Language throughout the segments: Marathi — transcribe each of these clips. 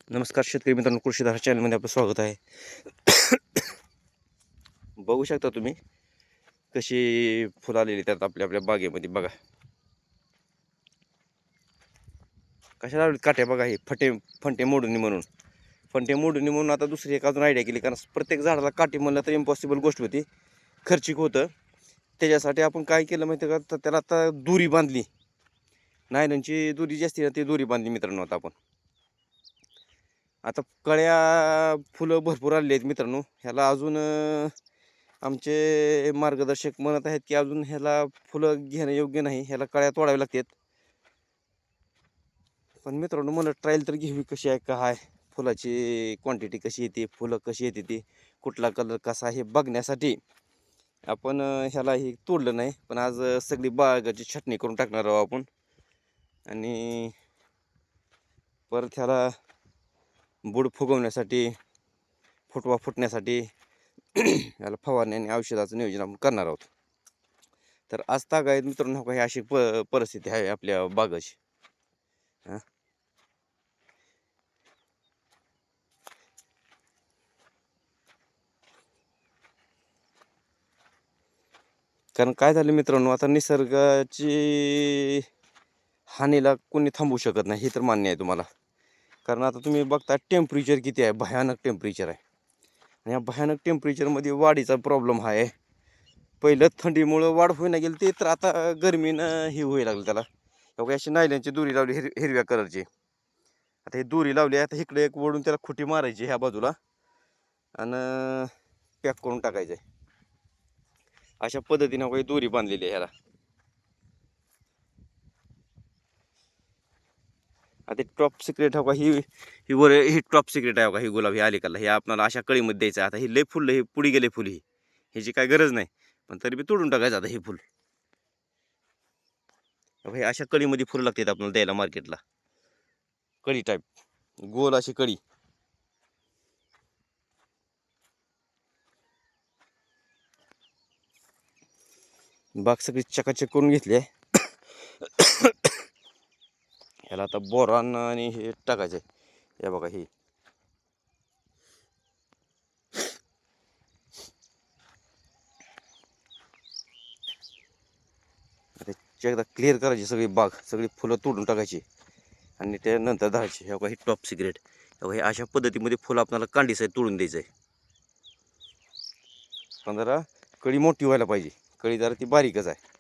नमस्कार शेतकरी मित्रांनो, कृषीधारा चॅनलमध्ये आपलं स्वागत आहे. बघू शकता तुम्ही कशी फुलं आलेली त्यात आपल्या आपल्या बागेमध्ये. बघा कशा लावली काट्या. बघा हे फंटे मोडूनी म्हणून आता दुसरी एक अजून आयडिया केली, कारण प्रत्येक झाडाला काटे म्हणलं तर इम्पॉसिबल गोष्ट होती, खर्चिक होतं. त्याच्यासाठी आपण काय केलं माहिती का, तर त्याला आता दोरी बांधली, नायलॉनची दोरी जी असते ना ती दोरी बांधली मित्रांनो. आता कळ्या फुलं भरपूर आलेली आहेत मित्रांनो. ह्याला अजून आमचे मार्गदर्शक म्हणत आहेत की अजून ह्याला फुलं घेणं योग्य नाही, ह्याला कळ्या तोडाव्या लागतात. पण मित्रांनो मला ट्रायल तर घ्यावी कशी आहे, काय फुलाची क्वांटिटी कशी येते, फुलं कशी येते ती, कुठला कलर कसा हे बघण्यासाठी आपण ह्याला हे तोडलं नाही. पण आज सगळी बागाची छटणी करून टाकणार आहोत आपण. आणि परत ह्याला बुड फुगवण्यासाठी, फुटवा फुटण्यासाठी याला फवारणी आणि औषधाचं नियोजन आपण करणार आहोत. तर आज तागायत मित्रांनो काही अशी परिस्थिती आहे आपल्या बागाची. कारण काय झालं मित्रांनो, आता निसर्गाची हानीला कोणी थांबवू शकत नाही, हे तर मान्य आहे तुम्हाला. कारण आता तुम्ही बघता टेम्परेचर किती आहे, भयानक टेम्परेचर आहे. आणि या भयानक टेम्परेचरमध्ये वाढीचा प्रॉब्लेम हा आहे. पहिलं थंडीमुळं वाढ होईना गेली ते, तर आता गरमीनं हे व्हायला लागलं त्याला. बघा अशी नायलॉनची दोरी लावली हिरव्या कलरची. आता ही दोरी लावली, आता इकडे एक ओढून त्याला खुटी मारायची ह्या बाजूला आणि पॅक करून टाकायचं आहे. अशा पद्धतीनं काही दोरी बांधलेली आहे ह्याला. आता टॉप सिक्रेट हो का, ही टॉप सिक्रेट आहे का, ही गुलाब ही अलीकडला हे आपल्याला अशा कळीमध्ये द्यायचं आहे. आता ही लय फुल, हे पुढे गेले फुल, ह्याची काय गरज नाही, पण तरी बी तोडून टाकायचं आता हे फुल. हे अशा कळीमध्ये फुलं लागतात आपल्याला द्यायला मार्केटला, कळी टाईप गोल अशी कळी. बाग सगळी चकाचक करून घेतली आहे. ह्याला आता बोरान आणि हे टाकायचं आहे. हे बघा ही एकदा क्लिअर करायची सगळी बाग, सगळी फुलं तोडून टाकायची आणि त्यानंतर धरायची. हे बघा ही टॉप सिक्रेट. हे अशा पद्धतीमध्ये फुलं आपल्याला कांडीस आहे तोडून द्यायचं आहे. पण जरा कळी मोठी व्हायला पाहिजे, कळी जरा ती बारीकच आहे.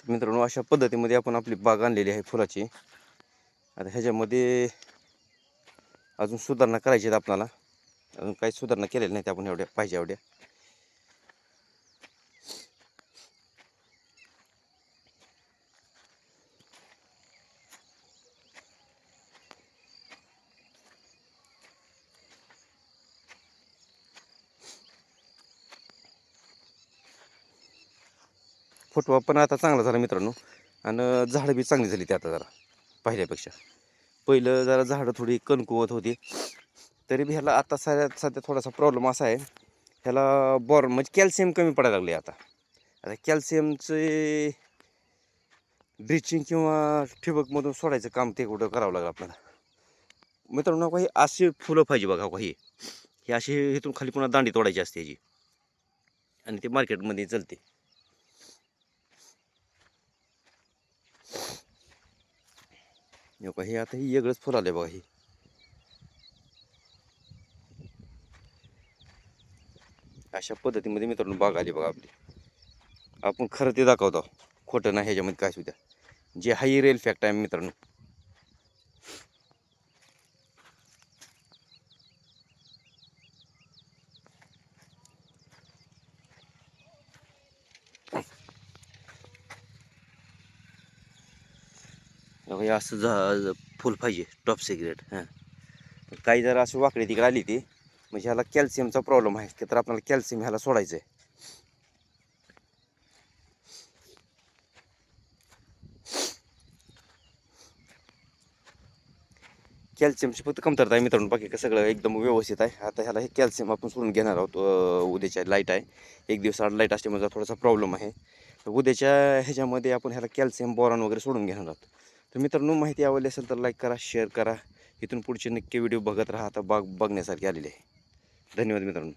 मित्रांनो अशा पद्धतीमध्ये आपण आपली बाग आणलेली आहे फुलाची. आता ह्याच्यामध्ये अजून सुधारणा करायची आहेत आपल्याला. अजून काही सुधारणा केलेल्या नाहीत आपण एवढ्या पाहिजे एवढ्या. फुटवा पण आता चांगला झाला मित्रांनो, आणि झाडं बी चांगली झाली ते आता जरा पहिल्यापेक्षा. पहिलं जरा झाडं थोडी कणकुवत होती, तरी बी ह्याला आता सध्या थोडासा प्रॉब्लेम असा आहे, ह्याला म्हणजे कॅल्शियम कमी पडायला लागले आता. कॅल्शियमचे ड्रिचिंग किंवा ठिबकमधून सोडायचं काम ते कुठं करावं लागलं आपल्याला. मित्रांनो काही अशी फुलं पाहिजे बघा, काही ही अशी इथून खाली पुन्हा दांडी तोडायची असते ह्याची, आणि ते मार्केटमध्ये चलते. हे आता ही वेगळंच फुल आले बघा. ही अशा पद्धतीमध्ये मित्रांनो बाग आली बघा आपली. आपण खरं ते दाखवतो, खोटं नाही ह्याच्यामध्ये काय सुद्धा, जे हाय रिअल फॅक्ट आहे मित्रांनो. हे असं फुल पाहिजे टॉप सिक्रेट. हां, काही जर अशी वाकडी तिकडे आली ती म्हणजे ह्याला कॅल्शियमचा प्रॉब्लेम आहे की तर आपल्याला कॅल्शियम ह्याला सोडायचं आहे. कॅल्शियमची फक्त कमतरता आहे मित्रांनो, बाकी सगळं एकदम व्यवस्थित आहे. आता ह्याला हे कॅल्शियम आपण सोडून घेणार आहोत. उद्याच्या लाईट आहे, एक दिवस आड लाईट असल्यामुळे थोडासा प्रॉब्लेम आहे. तर उद्याच्या ह्याच्यामध्ये आपण ह्याला कॅल्शियम बोरॉन वगैरे सोडून घेणार आहोत. तर मित्रांनो, माहिती आवडली असेल तर लाईक करा, शेअर करा. इथून पुढचे नक्की व्हिडिओ बघत राहा. आता बघण्यासारखे आलेले आहे. धन्यवाद मित्रांनो.